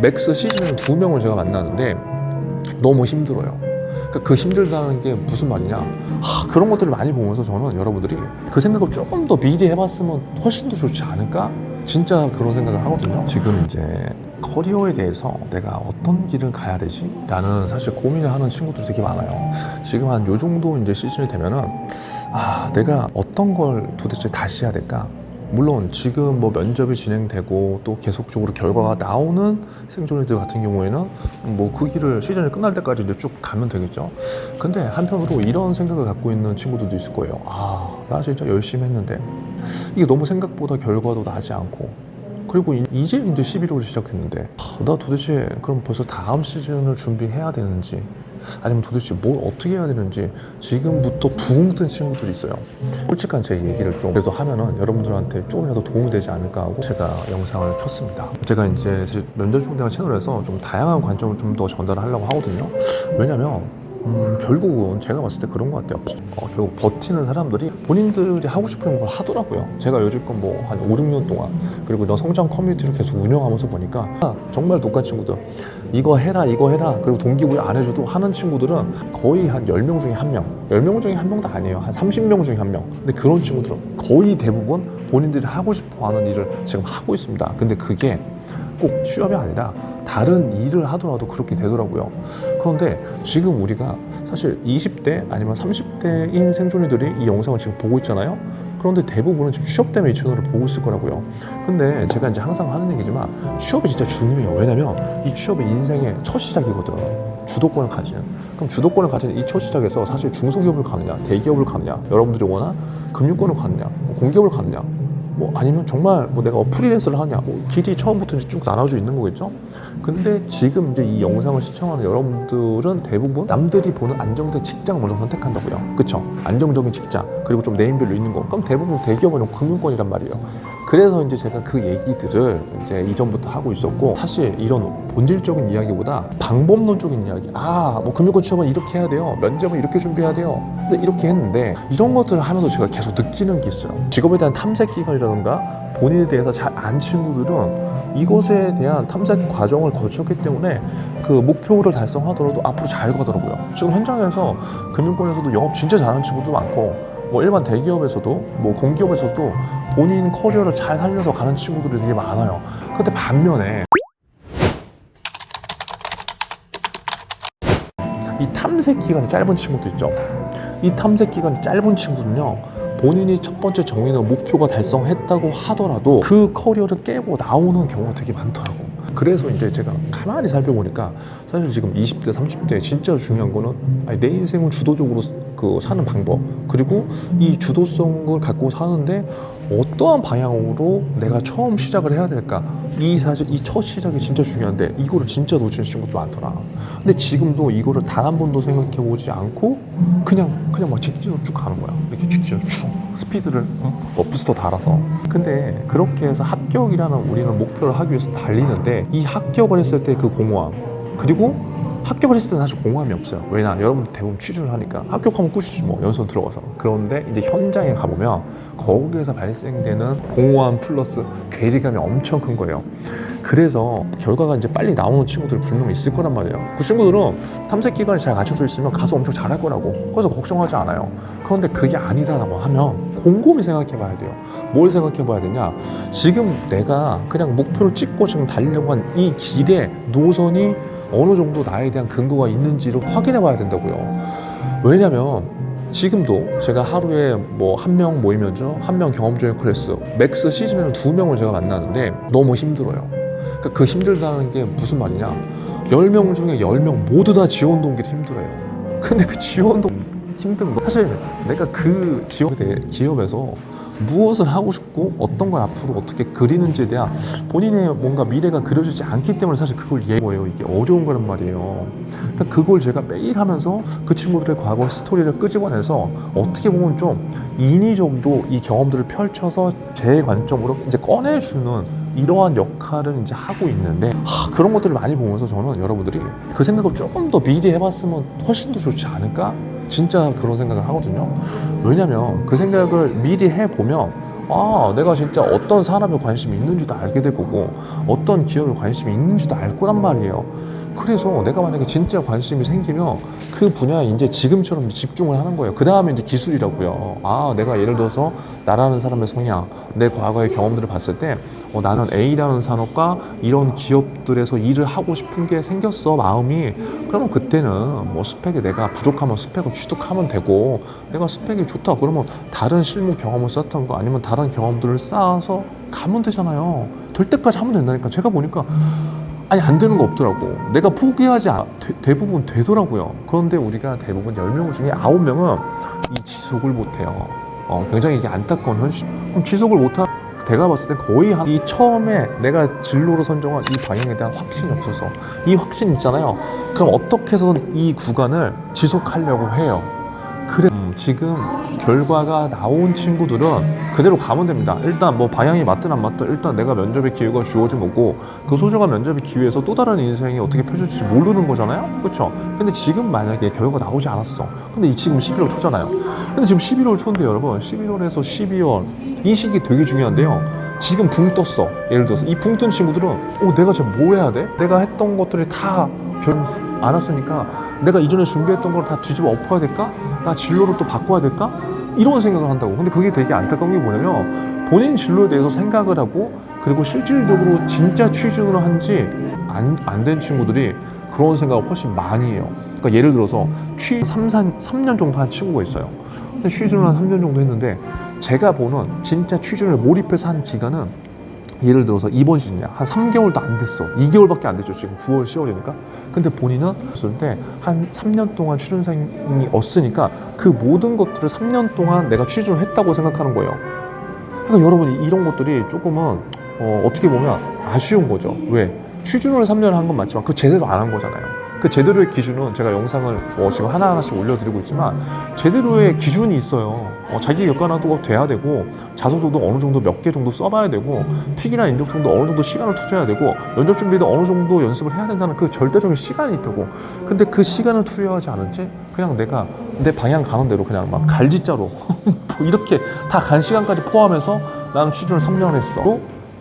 맥스 시즌에는 2명을 제가 만나는데 너무 힘들어요. 그러니까 그 힘들다는 게 무슨 말이냐, 그런 것들을 많이 보면서 저는 여러분들이 그 생각을 조금 더 미리 해봤으면 훨씬 더 좋지 않을까? 진짜 그런 생각을 하거든요. 지금 이제 커리어에 대해서 내가 어떤 길을 가야 되지? 라는 사실 고민을 하는 친구들이 되게 많아요. 지금 한 요 정도 이제 시즌이 되면은 내가 어떤 걸 도대체 다시 해야 될까? 물론 지금 뭐 면접이 진행되고 또 계속적으로 결과가 나오는 생존이들 같은 경우에는 뭐 그 길을 시즌이 끝날 때까지 이제 쭉 가면 되겠죠. 근데 한편으로 이런 생각을 갖고 있는 친구들도 있을 거예요. 나 진짜 열심히 했는데 이게 너무 생각보다 결과도 나지 않고, 그리고 이제 11월이 시작했는데 나 도대체 그럼 벌써 다음 시즌을 준비해야 되는지, 아니면 도대체 뭘 어떻게 해야 되는지 지금부터 붕 뜬 친구들이 있어요. 솔직한 제 얘기를 좀 그래서 하면은 여러분들한테 조금이라도 도움이 되지 않을까 하고 제가 영상을 켰습니다. 제가 이제 사실 면접중대한 채널에서 좀 다양한 관점을 좀 더 전달하려고 하거든요. 왜냐면 결국은 제가 봤을 때 그런 것 같아요. 결국 버티는 사람들이 본인들이 하고 싶은 걸 하더라고요. 제가 여지껏 뭐 한 5, 6년 동안, 그리고 너 성장 커뮤니티를 계속 운영하면서 보니까 정말 독한 친구들, 이거 해라 그리고 동기부여 안 해줘도 하는 친구들은 거의 한 10명 중에 1명, 10명 중에 1명도 아니에요. 한 30명 중에 1명. 근데 그런 친구들은 거의 대부분 본인들이 하고 싶어 하는 일을 지금 하고 있습니다. 근데 그게 꼭 취업이 아니라 다른 일을 하더라도 그렇게 되더라고요. 그런데 지금 우리가 사실 20대 아니면 30대인 생존이들이 이 영상을 지금 보고 있잖아요. 그런데 대부분은 지금 취업 때문에 이 채널을 보고 있을 거라고요. 근데 제가 이제 항상 하는 얘기지만 취업이 진짜 중요해요. 왜냐면 이 취업이 인생의 첫 시작이거든. 주도권을 가지는. 그럼 주도권을 가진 이 첫 시작에서 사실 중소기업을 가느냐, 대기업을 가느냐, 여러분들이 원하는 금융권을 가느냐, 공기업을 가느냐, 뭐 아니면 정말 뭐 내가 프리랜서를 하냐, 뭐 길이 처음부터 이제 쭉 나눠져 있는 거겠죠. 근데 지금 이제 이 영상을 시청하는 여러분들은 대부분 남들이 보는 안정된 직장 먼저 선택한다고요. 그쵸? 안정적인 직장, 그리고 좀 네임밸류 있는 거. 그럼 대부분 대기업은 금융권이란 말이에요. 그래서 이제 제가 그 얘기들을 이제 이전부터 하고 있었고, 사실 이런 본질적인 이야기보다 방법론적인 이야기, 뭐 금융권 취업은 이렇게 해야 돼요, 면접은 이렇게 준비해야 돼요, 근데 이렇게 했는데 이런 것들을 하면서 제가 계속 느끼는 게 있어요. 직업에 대한 탐색 기간이라든가 본인에 대해서 잘 안 친구들은 이것에 대한 탐색 과정을 거쳤기 때문에 그 목표를 달성하더라도 앞으로 잘 가더라고요. 지금 현장에서 금융권에서도 영업 진짜 잘하는 친구도 많고, 뭐 일반 대기업에서도 뭐 공기업에서도 본인 커리어를 잘 살려서 가는 친구들이 되게 많아요. 근데 반면에 이 탐색 기간이 짧은 친구도 있죠. 이 탐색 기간이 짧은 친구는요, 본인이 첫 번째 정해놓은 목표가 달성했다고 하더라도 그 커리어를 깨고 나오는 경우가 되게 많더라고. 그래서 이제 제가 가만히 살펴보니까 사실 지금 20대, 30대 진짜 중요한 거는 내 인생을 주도적으로 사는 방법, 그리고 이 주도성을 갖고 사는데 어떠한 방향으로 내가 처음 시작을 해야 될까, 사실 이 첫 시작이 진짜 중요한데 이거를 진짜 놓치는 친구도 많더라. 근데 지금도 이거를 단 한 번도 생각해 보지 않고 그냥 막 직진으로 쭉 가는 거야. 이렇게 직진으로 쭉 스피드를 부스터 달아서. 근데 그렇게 해서 합격이라는 우리는 목표를 하기 위해서 달리는데, 이 합격을 했을 때 그 공허함, 그리고 합격을 했을 때는 사실 공허함이 없어요. 왜냐? 여러분들 대부분 취준을 하니까 합격하면 끝이지 뭐, 연수원 들어가서. 그런데 이제 현장에 가보면 거기에서 발생되는 공허함 플러스 괴리감이 엄청 큰 거예요. 그래서 결과가 이제 빨리 나오는 친구들이 분명히 있을 거란 말이에요. 그 친구들은 탐색 기간이 잘 갖춰져 있으면 가서 엄청 잘할 거라고. 그래서 걱정하지 않아요. 그런데 그게 아니다라고 하면 곰곰이 생각해 봐야 돼요. 뭘 생각해 봐야 되냐? 지금 내가 그냥 목표를 찍고 지금 달리려고 한 이 길의 노선이 어느 정도 나에 대한 근거가 있는지를 확인해 봐야 된다고요. 왜냐면 지금도 제가 하루에 뭐 1명 모이면서 1명 경험적인 클래스, 맥스 시즌에는 2명을 제가 만나는데 너무 힘들어요. 그러니까 그 힘들다는 게 무슨 말이냐, 10명 중에 10명 모두 다 지원 동기를 힘들어요. 근데 그 지원 동기 힘든 거, 사실 내가 그 기업에서 무엇을 하고 싶고 어떤 걸 앞으로 어떻게 그리는지에 대한 본인의 뭔가 미래가 그려지지 않기 때문에 사실 그걸 거예요. 이게 어려운 거란 말이에요. 그러니까 그걸 제가 매일 하면서 그 친구들의 과거 스토리를 끄집어내서 어떻게 보면 좀 인위적으로 이 경험들을 펼쳐서 제 관점으로 이제 꺼내주는 이러한 역할을 이제 하고 있는데, 그런 것들을 많이 보면서 저는 여러분들이 그 생각을 조금 더 미리 해봤으면 훨씬 더 좋지 않을까? 진짜 그런 생각을 하거든요. 왜냐면 그 생각을 미리 해보면 내가 진짜 어떤 사람에 관심이 있는지도 알게 될 거고 어떤 기업에 관심이 있는지도 알 거란 말이에요. 그래서 내가 만약에 진짜 관심이 생기면 그 분야에 이제 지금처럼 집중을 하는 거예요. 그 다음에 이제 기술이라고요. 내가 예를 들어서 나라는 사람의 성향, 내 과거의 경험들을 봤을 때 나는 A라는 산업과 이런 기업들에서 일을 하고 싶은 게 생겼어, 마음이. 그러면 그때는 뭐 스펙이 내가 부족하면 스펙을 취득하면 되고, 내가 스펙이 좋다 그러면 다른 실무 경험을 쌓던 거 아니면 다른 경험들을 쌓아서 가면 되잖아요. 될 때까지 하면 된다니까. 제가 보니까 안 되는 거 없더라고. 내가 포기하지 대부분 되더라고요. 그런데 우리가 대부분 10명 중에 9명은 이 지속을 못해요. 굉장히 이게 안타까운 현실. 그럼 지속을 못한 제가 봤을 때 거의 이 처음에 내가 진로로 선정한 이 방향에 대한 확신이 없어서, 이 확신 있잖아요. 그럼 어떻게 해서든 이 구간을 지속하려고 해요. 그래 지금 결과가 나온 친구들은 그대로 가면 됩니다. 일단 뭐 방향이 맞든 안 맞든 일단 내가 면접의 기회가 주어진 거고, 그 소중한 면접의 기회에서 또 다른 인생이 어떻게 펼쳐질지 모르는 거잖아요. 그렇죠? 근데 지금 만약에 결과가 나오지 않았어. 근데 지금 11월 초잖아요. 근데 지금 11월 초인데 여러분, 11월에서 12월 이 시기 되게 중요한데요. 지금 붕 떴어. 예를 들어서 이 붕 뜬 친구들은 내가 지금 뭐 해야 돼? 내가 했던 것들이 다 결국 안 왔으니까 내가 이전에 준비했던 걸 다 뒤집어 엎어야 될까? 나 진로를 또 바꿔야 될까? 이런 생각을 한다고. 근데 그게 되게 안타까운 게 뭐냐면, 본인 진로에 대해서 생각을 하고 그리고 실질적으로 진짜 취준을 한지 안 된 친구들이 그런 생각을 훨씬 많이 해요. 그러니까 예를 들어서 3년 정도 한 친구가 있어요. 근데 취준을 한 3년 정도 했는데, 제가 보는 진짜 취준을 몰입해서 한 기간은 예를 들어서 이번 시즌이야. 한 3개월도 안 됐어. 2개월밖에 안 됐죠. 지금 9월, 10월이니까. 근데 본인은 했을 때 한 3년 동안 취준생이 없으니까 그 모든 것들을 3년 동안 내가 취준을 했다고 생각하는 거예요. 그러니까 여러분이 이런 것들이 조금은 어떻게 보면 아쉬운 거죠. 왜? 취준을 3년을 한 건 맞지만 그 제대로 안 한 거잖아요. 그 제대로의 기준은 제가 영상을 지금 하나하나씩 올려드리고 있지만 제대로의 기준이 있어요. 자기 객관화도 돼야 되고, 자소서도 어느 정도 몇 개 정도 써봐야 되고, 픽이나 인적성도 어느 정도 시간을 투자해야 되고, 면접 준비도 어느 정도 연습을 해야 된다는 그 절대적인 시간이 있다고. 근데 그 시간을 투여하지 않은 채 그냥 내가 내 방향 가는 대로 그냥 막 갈짓자로 이렇게 다 간 시간까지 포함해서 나는 취준을 3년 했어.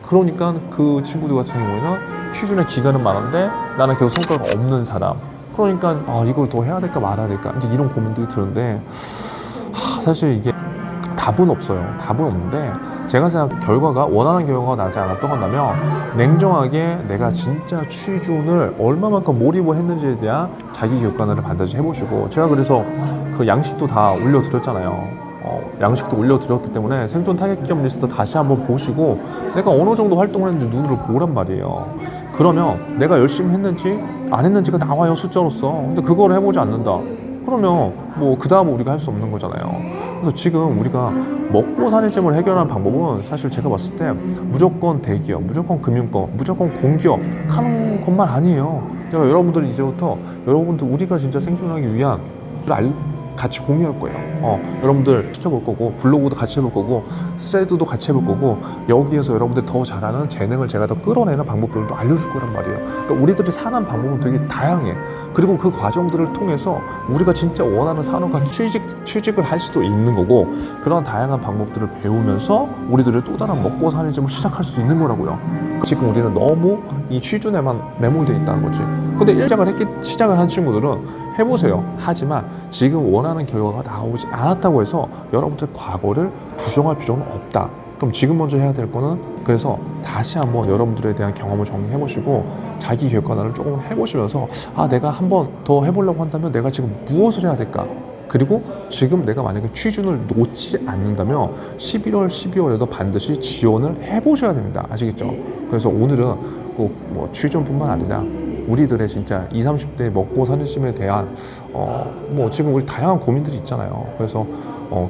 그러니까 그 친구들 같은 경우에는 취준의 기간은 많은데 나는 계속 성과가 없는 사람. 그러니까 이걸 더 해야 될까 말아야 될까 이제 이런 고민들이 드는데, 사실 이게 답은 없어요. 답은 없는데, 제가 생각 결과가 원하는 결과가 나지 않았던 건다면 냉정하게 내가 진짜 취준을 얼마만큼 몰입을 했는지에 대한 자기 객관화를 반드시 해보시고, 제가 그래서 그 양식도 다 올려드렸잖아요. 양식도 올려드렸기 때문에 생존 타겟 기업 리스트 다시 한번 보시고 내가 어느 정도 활동을 했는지 눈으로 보란 말이에요. 그러면 내가 열심히 했는지 안 했는지가 나와요, 숫자로서. 근데 그걸 해보지 않는다. 그러면 뭐 그 다음은 우리가 할 수 없는 거잖아요. 그래서 지금 우리가 먹고 사는 짐을 해결하는 방법은 사실 제가 봤을 때 무조건 대기업, 무조건 금융권, 무조건 공기업 하는 것만 아니에요. 제가 여러분들이 이제부터 여러분들 우리가 진짜 생존하기 위한 같이 공유할 거예요. 여러분들 시켜볼 거고, 블로그도 같이 해볼 거고, 스레드도 같이 해볼 거고, 여기에서 여러분들 더 잘하는 재능을 제가 더 끌어내는 방법들도 알려줄 거란 말이에요. 그러니까 우리들이 사는 방법은 되게 다양해. 그리고 그 과정들을 통해서 우리가 진짜 원하는 산업과 취직을 할 수도 있는 거고, 그런 다양한 방법들을 배우면서 우리들의 또 다른 먹고 사는 집을 시작할 수 있는 거라고요. 지금 우리는 너무 이 취준에만 매몰되어 있다는 거지. 근데 시작을 한 친구들은 해보세요. 하지만 지금 원하는 결과가 나오지 않았다고 해서 여러분들 과거를 부정할 필요는 없다. 그럼 지금 먼저 해야 될 거는, 그래서 다시 한번 여러분들에 대한 경험을 정리해보시고 자기 객관화를 조금 해보시면서 내가 한 번 더 해보려고 한다면 내가 지금 무엇을 해야 될까? 그리고 지금 내가 만약에 취준을 놓지 않는다면 11월, 12월에도 반드시 지원을 해보셔야 됩니다. 아시겠죠? 그래서 오늘은 꼭 뭐 취준뿐만 아니라 우리들의 진짜 20, 30대 먹고 사는 심에 대한 뭐 지금 우리 다양한 고민들이 있잖아요. 그래서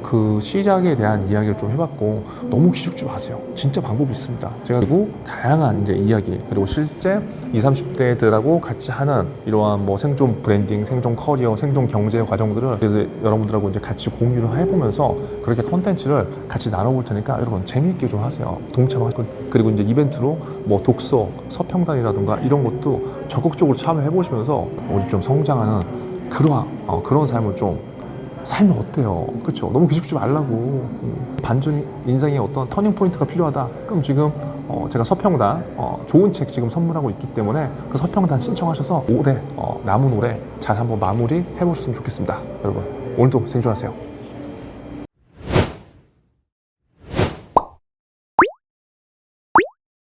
그 시작에 대한 이야기를 좀 해봤고, 너무 기죽지 마세요. 진짜 방법이 있습니다. 제가 그리고 다양한 이제 이야기, 그리고 실제 20, 30대들하고 같이 하는 이러한 뭐 생존 브랜딩, 생존 커리어, 생존 경제 과정들을 여러분들하고 이제 같이 공유를 해보면서 그렇게 컨텐츠를 같이 나눠볼 테니까 여러분 재미있게 좀 하세요. 동참하고, 그리고 이제 이벤트로 뭐 독서, 서평단이라든가 이런 것도 적극적으로 참여해보시면서 우리 좀 성장하는 그런 삶을 좀 살면 어때요? 그렇죠? 너무 기죽지 말라고. 반전 인생의 어떤 터닝 포인트가 필요하다. 그럼 지금 제가 서평단 좋은 책 지금 선물하고 있기 때문에 그 서평단 신청하셔서 올해 남은 올해 잘 한번 마무리 해보셨으면 좋겠습니다. 여러분 오늘도 생존하세요.